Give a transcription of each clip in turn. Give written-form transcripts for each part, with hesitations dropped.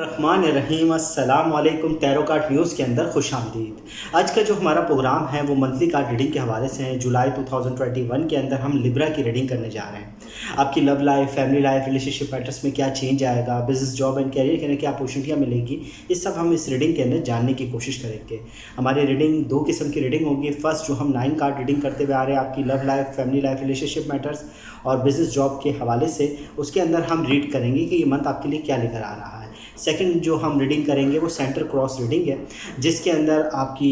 बिस्मिल्लाहिर्रहमानिर्रहीम अस्सलाम वालेकुम। टैरो कार्ड न्यूज़ के अंदर खुश आमदीद। आज का जो हमारा प्रोग्राम है वो मंथली कार्ड रीडिंग के हवाले से है। जुलाई 2021 के अंदर हम लिब्रा की रीडिंग करने जा रहे हैं। आपकी love life, family life, relationship matters में क्या चेंज आएगा, बिजनेस, जॉब एंड कैरियर के अंदर क्या अपॉर्चुनिटियाँ मिलेगी, ये सब हम इस रीडिंग के अंदर जानने की कोशिश करेंगे। हमारी रीडिंग दो किस्म की रीडिंग होगी। फर्स्ट जो हम 9 कार्ड रीडिंग करते हुए आ रहे हैं आपकी love life, family life, relationship matters और बिजनेस जॉब के हवाले से, उसके अंदर हम रीड करेंगे कि ये मंथ आपके लिए क्या लेकर आ रहा है। सेकंड जो हम रीडिंग करेंगे वो सेंटर क्रॉस रीडिंग है, जिसके अंदर आपकी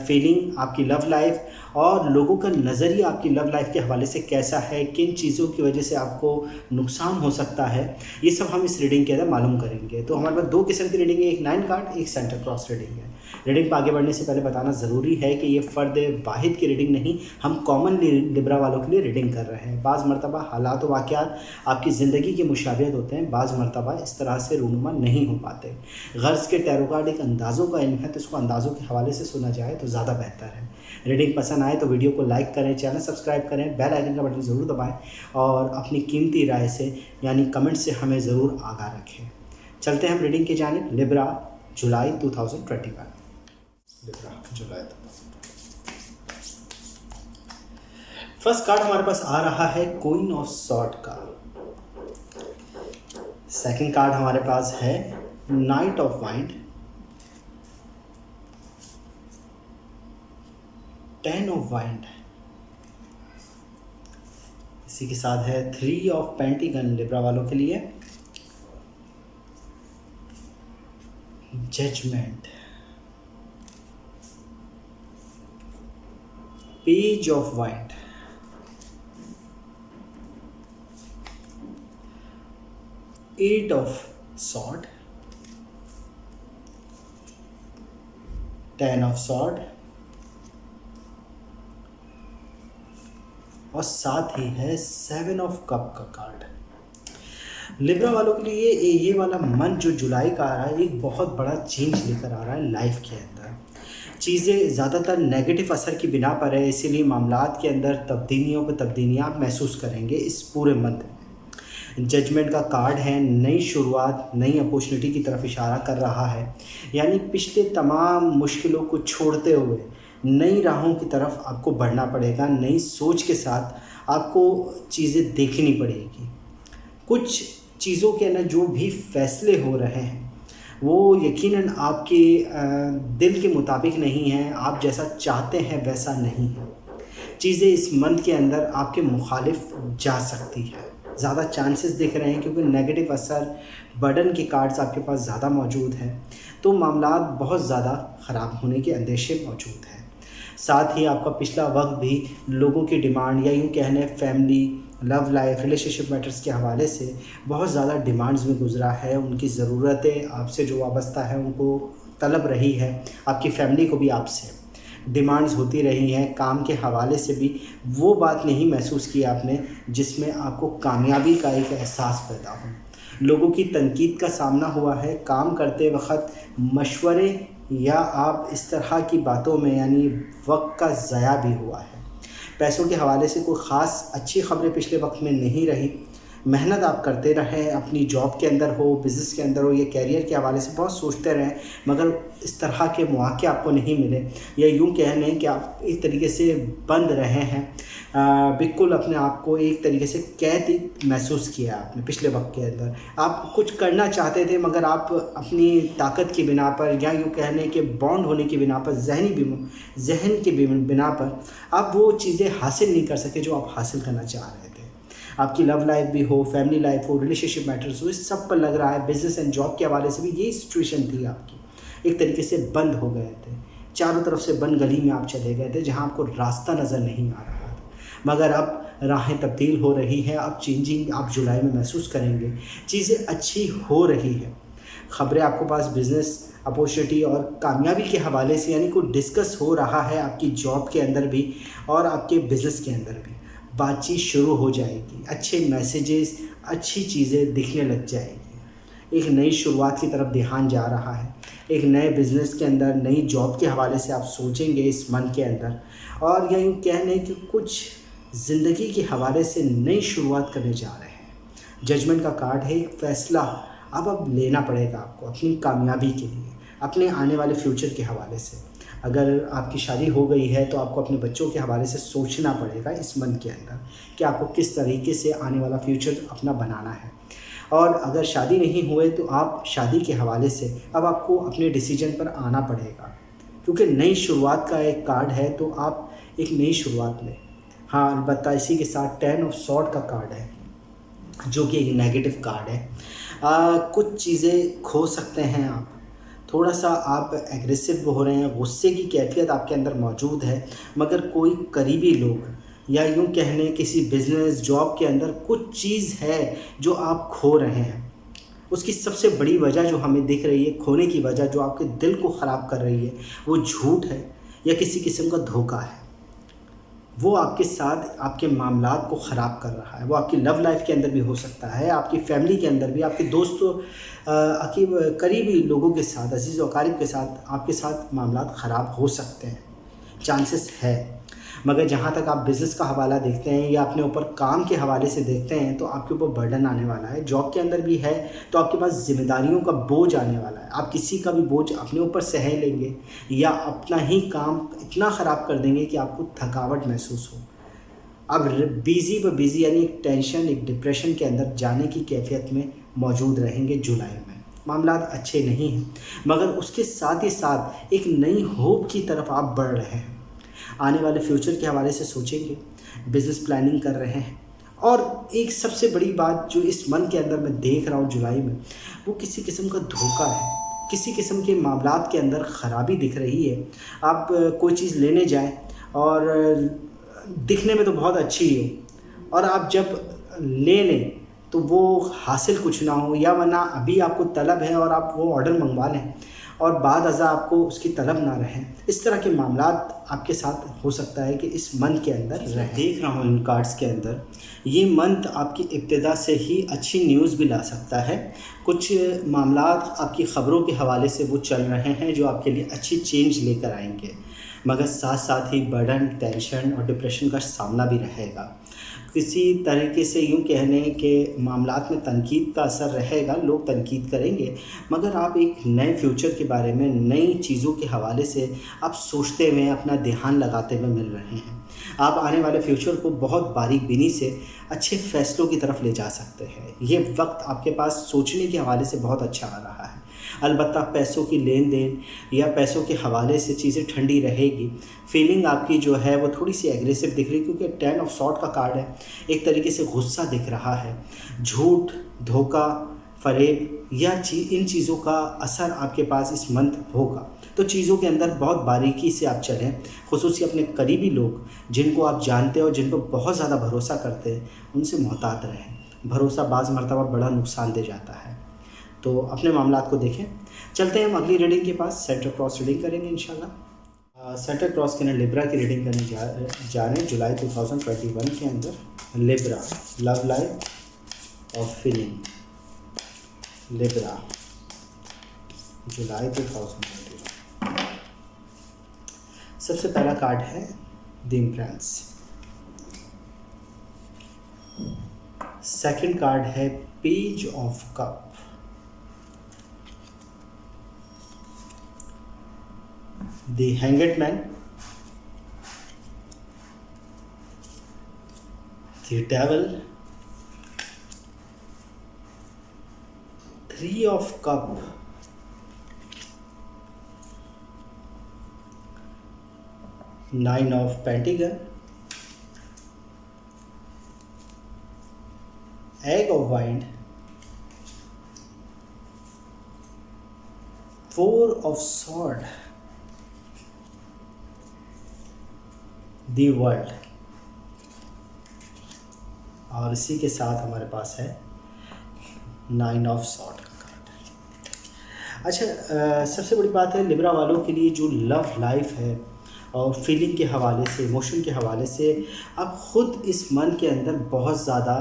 फीलिंग, आपकी लव लाइफ और लोगों का नज़रिया आपकी लव लाइफ के हवाले से कैसा है, किन चीज़ों की वजह से आपको नुकसान हो सकता है, ये सब हम इस रीडिंग के अंदर मालूम करेंगे। तो हमारे पास दो किस्म की रीडिंग है, एक 9 कार्ड, एक सेंटर क्रॉस रीडिंग है। रीडिंग पर आगे बढ़ने से पहले बताना ज़रूरी है कि ये फ़र्द वाहिद की रीडिंग नहीं, हम कॉमन लिब्रा वालों के लिए रीडिंग कर रहे हैं। बाज़ मरतबा हालात व वाक़यात आपकी ज़िंदगी के मुशाबिहत होते हैं, बाज़ मरतबा इस तरह से रूनुमा नहीं हो पाते। गर्ज़ के टैरो कार्ड एक अंदाज़ों का इल्म है, तो इसको अंदाज़ों के हवाले से सुना जाए तो ज़्यादा बेहतर है। रीडिंग पसंद आए तो वीडियो को लाइक करें, चैनल सब्सक्राइब करें, बेल आइकन का बटन ज़रूर दबाएं और अपनी कीमती राय से यानी कमेंट से हमें ज़रूर आगाह रखें। चलते हैं हम रीडिंग की जानिब। लिब्रा जुलाई 2021। लिब्रा जुलाई। फर्स्ट कार्ड हमारे पास आ रहा है क्वीन ऑफ सॉर्ड का। सेकंड कार्ड हमारे पास है night of wind, 10 of wind, इसी के साथ है 3 ऑफ पेंटिकन लिब्रा वालों के लिए, judgment, page of wands, eight of sword, 10 of sword और साथ ही है 7 ऑफ कप का कार्ड। लिब्रा वालों के लिए ये वाला मंथ जो जुलाई का आ रहा है एक बहुत बड़ा चेंज लेकर आ रहा है लाइफ के अंदर। चीज़ें ज़्यादातर नेगेटिव असर की बिना पर है, इसीलिए मामलात के अंदर तब्दीलियाँ आप महसूस करेंगे इस पूरे मंथ में। जजमेंट का कार्ड है, नई शुरुआत, नई अपॉर्चुनिटी की तरफ इशारा कर रहा है, यानी पिछले तमाम मुश्किलों को छोड़ते हुए नई राहों की तरफ आपको बढ़ना पड़ेगा। नई सोच के साथ आपको चीज़ें देखनी पड़ेगी। कुछ चीज़ों के अंदर जो भी फैसले हो रहे हैं वो यकीनन आपके दिल के मुताबिक नहीं हैं, आप जैसा चाहते हैं वैसा नहीं है। चीज़ें इस मंथ के अंदर आपके मुखालिफ जा सकती है, ज़्यादा चांसेस दिख रहे हैं क्योंकि नेगेटिव असर, बर्डन के कार्ड्स आपके पास ज़्यादा मौजूद हैं, तो मामलात बहुत ज़्यादा ख़राब होने के अंदेशे मौजूद हैं। साथ ही आपका पिछला वक्त भी लोगों की डिमांड या यूँ कहने family, love life, relationship matters के हवाले से बहुत ज़्यादा डिमांड्स में गुजरा है। उनकी ज़रूरतें आपसे जो वाबस्ता है उनको तलब रही है, आपकी फैमिली को भी आपसे डिमांड्स होती रही हैं। काम के हवाले से भी वो बात नहीं महसूस की आपने जिसमें आपको कामयाबी का एक एहसास पैदा हो। लोगों की तनकीद का सामना हुआ है काम करते वक्त, मशवरे या आप इस तरह की बातों में यानी वक्त का ज़ाया भी हुआ है। पैसों के हवाले से कोई ख़ास अच्छी खबरें पिछले वक्त में नहीं रही। मेहनत आप करते रहें, अपनी जॉब के अंदर हो, बिज़नेस के अंदर हो या कैरियर के हवाले से बहुत सोचते रहें, मगर इस तरह के मौके आपको नहीं मिले, या यूँ कह लें कि आप एक तरीके से बंद रहे हैं, बिल्कुल अपने आप को एक तरीके से कैद महसूस किया आपने पिछले वक्त के अंदर। आप कुछ करना चाहते थे मगर आप अपनी ताकत की बिना पर या यूँ कह लें कि बॉन्ड होने की बिना पर, जहन की बिना पर आप वो चीज़ें हासिल नहीं कर सके जो आप हासिल करना चाह रहे थे। आपकी लव लाइफ भी हो, फैमिली लाइफ हो, रिलेशनशिप मैटर्स हो, इस सब पर लग रहा है बिज़नेस एंड जॉब के हवाले से भी यही सिचुएशन थी आपकी। एक तरीके से बंद हो गए थे, चारों तरफ से बंद गली में आप चले गए थे जहां आपको रास्ता नज़र नहीं आ रहा था। मगर अब राहें तब्दील हो रही हैं, अब चेंजिंग आप जुलाई में महसूस करेंगे, चीज़ें अच्छी हो रही है। ख़बरें आपके पास बिज़नेस अपॉर्चुनिटी और कामयाबी के हवाले से यानी कोई डिस्कस हो रहा है आपकी जॉब के अंदर भी और आपके बिज़नेस के अंदर भी। बातचीत शुरू हो जाएगी, अच्छे मैसेजेस, अच्छी चीज़ें दिखने लग जाएगी। एक नई शुरुआत की तरफ ध्यान जा रहा है। एक नए बिज़नेस के अंदर, नई जॉब के हवाले से आप सोचेंगे इस मंथ के अंदर, और या यूँ कह लें कि कुछ ज़िंदगी के हवाले से नई शुरुआत करने जा रहे हैं। जजमेंट का कार्ड है, एक फ़ैसला अब लेना पड़ेगा आपको अपनी कामयाबी के लिए, अपने आने वाले फ्यूचर के हवाले से। अगर आपकी शादी हो गई है तो आपको अपने बच्चों के हवाले से सोचना पड़ेगा इस मंथ के अंदर कि आपको किस तरीके से आने वाला फ्यूचर अपना बनाना है। और अगर शादी नहीं हुए तो आप शादी के हवाले से अब आपको अपने डिसीजन पर आना पड़ेगा, क्योंकि नई शुरुआत का एक कार्ड है, तो आप एक नई शुरुआत लें। हाँ, अलबत्ता इसी के साथ 10 ऑफ सॉर्ड का कार्ड है, जो कि एक नेगेटिव कार्ड है। कुछ चीज़ें खो सकते हैं आप, थोड़ा सा आप एग्रेसिव हो रहे हैं, गुस्से की कैफियत आपके अंदर मौजूद है, मगर कोई करीबी लोग या यूँ कह लें किसी बिज़नेस जॉब के अंदर कुछ चीज़ है जो आप खो रहे हैं। उसकी सबसे बड़ी वजह जो हमें दिख रही है, खोने की वजह जो आपके दिल को ख़राब कर रही है, वो झूठ है या किसी किस्म का धोखा है। वो आपके साथ आपके मामलात को ख़राब कर रहा है। वो आपकी लव लाइफ के अंदर भी हो सकता है, आपकी फैमिली के अंदर भी, आपके दोस्तों आपकी करीबी लोगों के साथ, अजीज़ व अकारिब के साथ आपके साथ मामलात ख़राब हो सकते हैं, चांसेस है। मगर जहाँ तक आप बिज़नेस का हवाला देखते हैं या अपने ऊपर काम के हवाले से देखते हैं तो आपके ऊपर बर्डन आने वाला है। जॉब के अंदर भी है तो आपके पास ज़िम्मेदारियों का बोझ आने वाला है। आप किसी का भी बोझ अपने ऊपर सह लेंगे या अपना ही काम इतना ख़राब कर देंगे कि आपको थकावट महसूस हो। अब बिज़ी व बिज़ी यानी एक टेंशन, एक डिप्रेशन के अंदर जाने की कैफियत में मौजूद रहेंगे जुलाई में। मामलात अच्छे नहीं हैं, मगर उसके साथ ही साथ एक नई होप की तरफ आप बढ़ रहे हैं। आने वाले फ्यूचर के हवाले से सोचेंगे, बिज़नेस प्लानिंग कर रहे हैं। और एक सबसे बड़ी बात जो इस मंथ के अंदर मैं देख रहा हूँ जुलाई में, वो किसी किस्म का धोखा है, किसी किस्म के मामलात के अंदर ख़राबी दिख रही है। आप कोई चीज़ लेने जाएं और दिखने में तो बहुत अच्छी हो, और आप जब ले लें तो वो हासिल कुछ ना हो, या वरना अभी आपको तलब है और आप वो ऑर्डर मंगवा लें और बाद अज़ा आपको उसकी तलब ना रहे। इस तरह के मामलात आपके साथ हो सकता है कि इस मंथ के अंदर रहे। देख रहा हूँ इन कार्ड्स के अंदर, ये मंथ आपकी इब्तिदा से ही अच्छी न्यूज़ भी ला सकता है। कुछ मामलात आपकी ख़बरों के हवाले से वो चल रहे हैं जो आपके लिए अच्छी चेंज लेकर आएंगे, मगर साथ साथ ही बर्डन, टेंशन और डिप्रेशन का सामना भी रहेगा। किसी तरीके से यूँ कहने के मामलात में तनकीद का असर रहेगा, लोग तनकीद करेंगे, मगर आप एक नए फ्यूचर के बारे में, नई चीज़ों के हवाले से आप सोचते हुए, अपना ध्यान लगाते हुए मिल रहे हैं। आप आने वाले फ्यूचर को बहुत बारीक बीनी से अच्छे फ़ैसलों की तरफ ले जा सकते हैं। ये वक्त आपके पास सोचने के हवाले से बहुत अच्छा आ रहा है। अलबत्ता पैसों की लेन देन या पैसों के हवाले से चीज़ें ठंडी रहेगी। फीलिंग आपकी जो है वो थोड़ी सी एग्रेसिव दिख रही है, क्योंकि 10 ऑफ सॉर्ड का कार्ड है। एक तरीके से गुस्सा दिख रहा है। झूठ, धोखा, फ़रेब या इन चीज़ों का असर आपके पास इस मंथ होगा। तो चीज़ों के अंदर बहुत बारीकी से आप चलें, खुसूसी अपने करीबी लोग जिनको आप जानते हैं और जिन पर बहुत ज़्यादा भरोसा करते हैं, उनसे मोहतात रहें। भरोसा बाज़ मरतबा बड़ा नुकसान दे जाता है। तो अपने मामलात को देखें। चलते हैं हम अगली रीडिंग के पास, सेंटर क्रॉस रीडिंग करेंगे इंशाल्लाह। सेंटर क्रॉस के अंदर लिब्रा की रीडिंग करने जा रहे हैं जुलाई 2021 के अंदर। लिब्रा, लव लाइफ और फीलिंग। लिब्रा, जुलाई 2021। सबसे पहला कार्ड है द इम्प्रेंस। सेकंड कार्ड है page of cup. The Hanged Man, the Devil, Three of Cup, Nine of Pentagon, Egg of Wind, Four of Sword, the world, और इसी के साथ हमारे पास है 9 ऑफ सॉर्ड का कार्ड। अच्छा, सबसे बड़ी बात है लिब्रा वालों के लिए जो लव लाइफ है और फीलिंग के हवाले से, इमोशन के हवाले से आप ख़ुद इस मन के अंदर बहुत ज़्यादा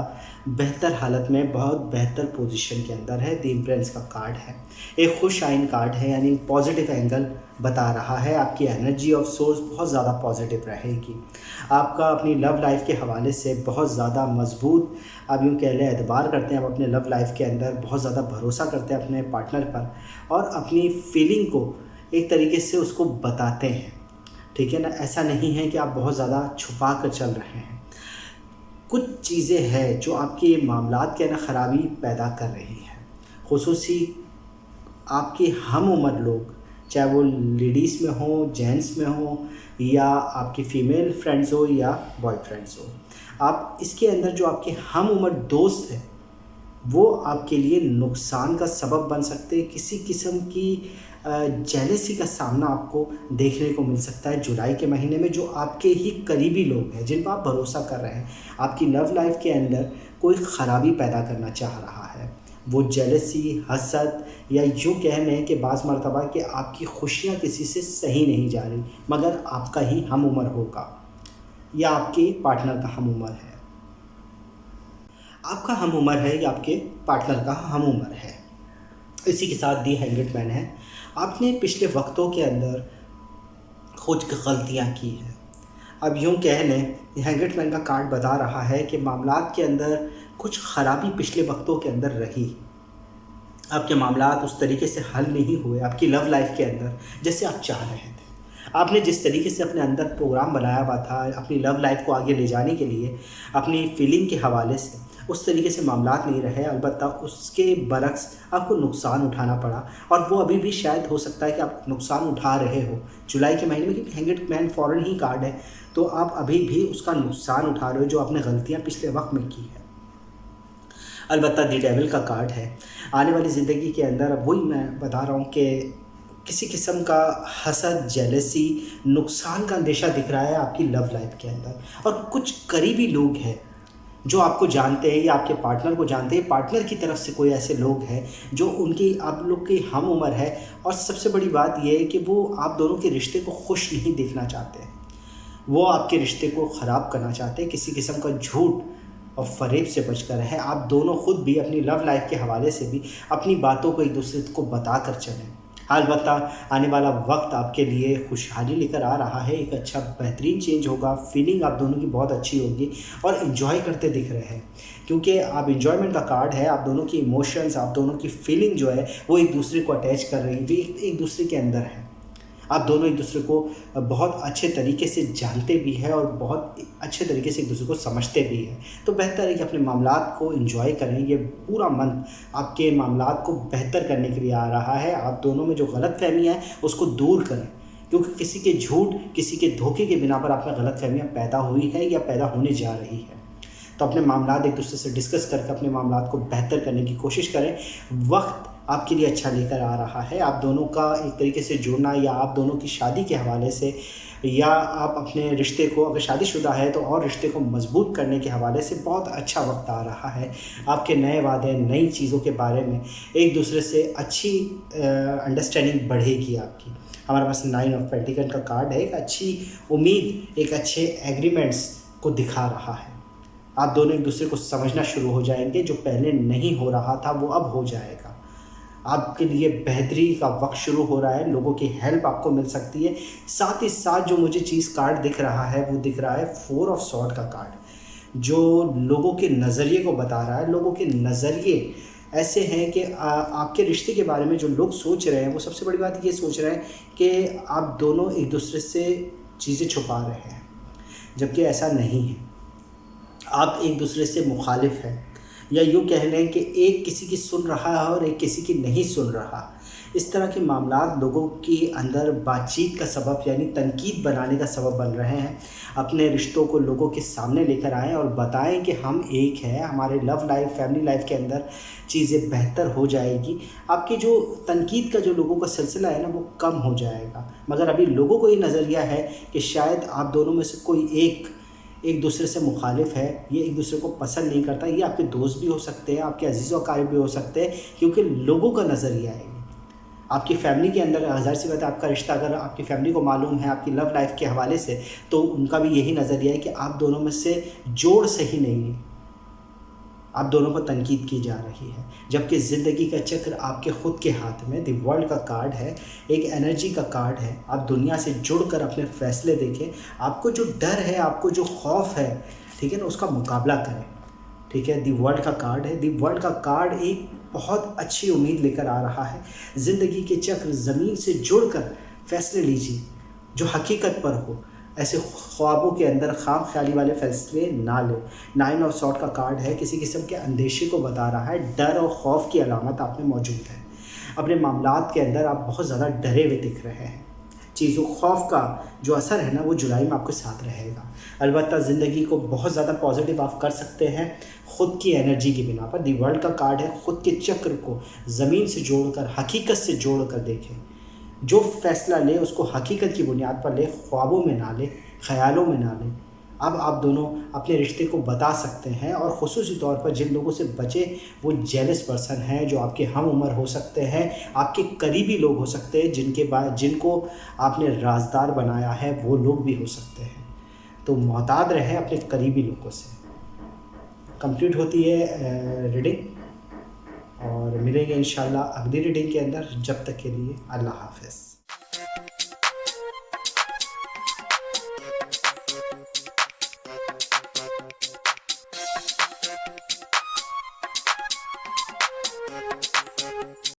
बेहतर हालत में, बहुत बेहतर पोजीशन के अंदर है। द एम्परेंस का कार्ड है, एक खुश आइन कार्ड है, यानी पॉजिटिव एंगल बता रहा है। आपकी एनर्जी ऑफ सोर्स बहुत ज़्यादा पॉजिटिव रहेगी। आपका अपनी लव लाइफ के हवाले से बहुत ज़्यादा मजबूत, आप यूँ कह लें, एतबार करते हैं। आप अपने लव लाइफ के अंदर बहुत ज़्यादा भरोसा करते हैं अपने पार्टनर पर, और अपनी फीलिंग को एक तरीके से उसको बताते हैं, ठीक है ना। ऐसा नहीं है कि आप बहुत ज़्यादा छुपा कर चल रहे हैं। कुछ चीज़ें हैं जो आपके मामलात के अंदर ख़राबी पैदा कर रही हैं, खुसूसी आपके हम उम्र लोग, चाहे वो लेडीज़ में हो, जेंट्स में हो, या आपकी फ़ीमेल फ्रेंड्स हो या बॉयफ्रेंड्स हो। आप इसके अंदर जो आपके हम उम्र दोस्त हैं वो आपके लिए नुकसान का सबब बन सकते हैं। किसी किस्म की जेलसी का सामना आपको देखने को मिल सकता है जुलाई के महीने में। जो आपके ही करीबी लोग हैं, जिन पर आप भरोसा कर रहे हैं, आपकी लव लाइफ के अंदर कोई ख़राबी पैदा करना चाह रहा है। वो जेलसी, हसद, या यूँ कह लें कि बाज़ मरतबा कि आपकी खुशियाँ किसी से सही नहीं जा रही, मगर आपका ही हम उम्र होगा या आपके पार्टनर का हम उम्र है। आपका हम उम्र है या आपके पार्टनर का हम उम्र है। इसी के साथ दी हैंगड मैन है। आपने पिछले वक्तों के अंदर कुछ गलतियां की हैं। अब यूँ कह लें, हैंगड मैन का कार्ड बता रहा है कि मामलात के अंदर कुछ ख़राबी पिछले वक्तों के अंदर रही। आपके मामलात उस तरीके से हल नहीं हुए आपकी लव लाइफ के अंदर जैसे आप चाह रहे थे। आपने जिस तरीके से अपने अंदर प्रोग्राम बनाया हुआ था अपनी लव लाइफ को आगे ले जाने के लिए, अपनी फीलिंग के हवाले से, उस तरीके से मामलात नहीं रहे। अलबत्ता उसके बरक्स आपको नुकसान उठाना पड़ा, और वो अभी भी शायद हो सकता है कि आप नुकसान उठा रहे हो जुलाई के महीने में, क्योंकि हैंगड मैन फॉरेन ही कार्ड है, तो आप अभी भी उसका नुकसान उठा रहे हो जो आपने गलतियाँ पिछले वक्त में की है। अलबत्ता दी डेविल का कार्ड है। आने वाली ज़िंदगी के अंदर, अब वही मैं बता रहा हूँ कि किसी किस्म का हसद, जेलसी, नुकसान का अंदेशा दिख रहा है आपकी लव लाइफ के अंदर। और कुछ करीबी लोग हैं जो आपको जानते हैं या आपके पार्टनर को जानते हैं, पार्टनर की तरफ से कोई ऐसे लोग हैं जो उनकी आप लोग की हम उम्र है, और सबसे बड़ी बात यह है कि वो आप दोनों के रिश्ते को खुश नहीं देखना चाहते, वो आपके रिश्ते को ख़राब करना चाहते हैं। किसी किस्म का झूठ और फ़रेब से बचकर है। आप दोनों खुद भी अपनी लव लाइफ के हवाले से भी अपनी बातों को एक दूसरे को बता कर चलें। अलबत्ता आने वाला वक्त आपके लिए खुशहाली लेकर आ रहा है। एक अच्छा बेहतरीन चेंज होगा, फीलिंग आप दोनों की बहुत अच्छी होगी, और इन्जॉय करते दिख रहे हैं, क्योंकि आप इन्जॉयमेंट का कार्ड है। आप दोनों की इमोशंस, आप दोनों की फीलिंग जो है वो एक दूसरे को अटैच कर रही है, एक दूसरे के अंदर है। आप दोनों एक दूसरे को बहुत अच्छे तरीके से जानते भी हैं और बहुत अच्छे तरीके से एक दूसरे को समझते भी हैं। तो बेहतर है कि अपने मामलात को एंजॉय करें। ये पूरा मंथ आपके मामलात को बेहतर करने के लिए आ रहा है। आप दोनों में जो गलतफहमियाँ हैं उसको दूर करें, क्योंकि किसी के झूठ, किसी के धोखे के बिना पर आप में गलतफहमियाँ पैदा हुई है या पैदा होने जा रही है। तो अपने मामलात एक दूसरे से डिस्कस करके अपने मामलात को बेहतर करने की कोशिश करें। वक्त आपके लिए अच्छा लेकर आ रहा है। आप दोनों का एक तरीके से जुड़ना, या आप दोनों की शादी के हवाले से, या आप अपने रिश्ते को, अगर शादीशुदा है तो और रिश्ते को मजबूत करने के हवाले से बहुत अच्छा वक्त आ रहा है। आपके नए वादे, नई चीज़ों के बारे में एक दूसरे से अच्छी अंडरस्टैंडिंग बढ़ेगी आपकी। हमारे पास 9 ऑफ पेंटिकल का कार्ड है। एक अच्छी उम्मीद, एक अच्छे एग्रीमेंट्स को दिखा रहा है। आप दोनों एक दूसरे को समझना शुरू हो जाएंगे। जो पहले नहीं हो रहा था वो अब हो जाएगा। आपके लिए बेहतरी का वक्त शुरू हो रहा है। लोगों की हेल्प आपको मिल सकती है। साथ ही साथ जो मुझे चीज़ कार्ड दिख रहा है वो दिख रहा है 4 ऑफ सॉर्ड का कार्ड, जो लोगों के नज़रिए को बता रहा है। लोगों के नज़रिए ऐसे हैं कि आपके रिश्ते के बारे में जो लोग सोच रहे हैं, वो सबसे बड़ी बात ये सोच रहे हैं कि आप दोनों एक दूसरे से चीज़ें छुपा रहे हैं, जबकि ऐसा नहीं है। आप एक दूसरे से मुखालिफ हैं, या यूँ कह लें कि एक किसी की सुन रहा है और एक किसी की नहीं सुन रहा। इस तरह के मामलात लोगों के अंदर बातचीत का सबब, यानी तनकीद बनाने का सबब बन रहे हैं। अपने रिश्तों को लोगों के सामने लेकर आएँ और बताएं कि हम एक हैं। हमारे लव लाइफ, फैमिली लाइफ के अंदर चीज़ें बेहतर हो जाएगी। आपकी जो तनकीद का जो लोगों का सिलसिला है ना, वो कम हो जाएगा। मगर अभी लोगों को ये नज़रिया है कि शायद आप दोनों में से कोई एक दूसरे से मुखालिफ है, ये एक दूसरे को पसंद नहीं करता। ये आपके दोस्त भी हो सकते हैं, आपके अजीज़ व अकारीब भी हो सकते हैं, क्योंकि लोगों का नज़रिया है। आपकी फैमिली के अंदर ज़ाहिर सी बात है, आपका रिश्ता अगर आपकी फैमिली को मालूम है आपकी लव लाइफ के हवाले से, तो उनका भी यही नज़रिया है कि आप दोनों में से जोड़ सही नहीं है, आप दोनों पर तनकीद की जा रही है। जबकि ज़िंदगी का चक्र आपके ख़ुद के हाथ में, द वर्ल्ड का कार्ड है, एक एनर्जी का कार्ड है। आप दुनिया से जुड़कर अपने फ़ैसले देखें, आपको जो डर है, आपको जो खौफ है, ठीक है ना, उसका मुकाबला करें। ठीक है, दी वर्ल्ड का कार्ड है। दी वर्ल्ड का कार्ड एक बहुत अच्छी उम्मीद लेकर आ रहा है। ज़िंदगी के चक्र ज़मीन से जुड़कर फ़ैसले लीजिए जो हकीकत पर हो। ऐसे ख्वाबों के अंदर खाम ख्याली वाले फ़ैसले ना लें। 9 ऑफ सॉर्ड का कार्ड है, किसी किस्म के अंदेशे को बता रहा है। डर और खौफ की अलामत आप में मौजूद है। अपने मामलात के अंदर आप बहुत ज़्यादा डरे हुए दिख रहे हैं। चीज़ों खौफ का जो असर है ना, वो जुलाई में आपके साथ रहेगा। अलबत्ता ज़िंदगी को बहुत ज़्यादा पॉजिटिव आप कर सकते हैं ख़ुद की एनर्जी की बिना पर। दी वर्ल्ड का कार्ड है, ख़ुद के चक्र को ज़मीन से जोड़कर, हकीकत से जोड़कर देखें। जो फ़ैसला ले उसको हकीकत की बुनियाद पर ले, ख्वाबों में ना ले, ख़यालों में ना ले। अब आप दोनों अपने रिश्ते को बता सकते हैं, और ख़ुसूसी तौर पर जिन लोगों से बचे वो जेलस पर्सन हैं, जो आपके हम उम्र हो सकते हैं, आपके करीबी लोग हो सकते हैं, जिनको आपने राजदार बनाया है, वो लोग भी हो सकते हैं। तो मोहतात रहें अपने करीबी लोगों से। कंप्लीट होती है रीडिंग, और मिलेंगे इंशाल्लाह अगली रीडिंग के अंदर। जब तक के लिए अल्लाह हाफ़िज़।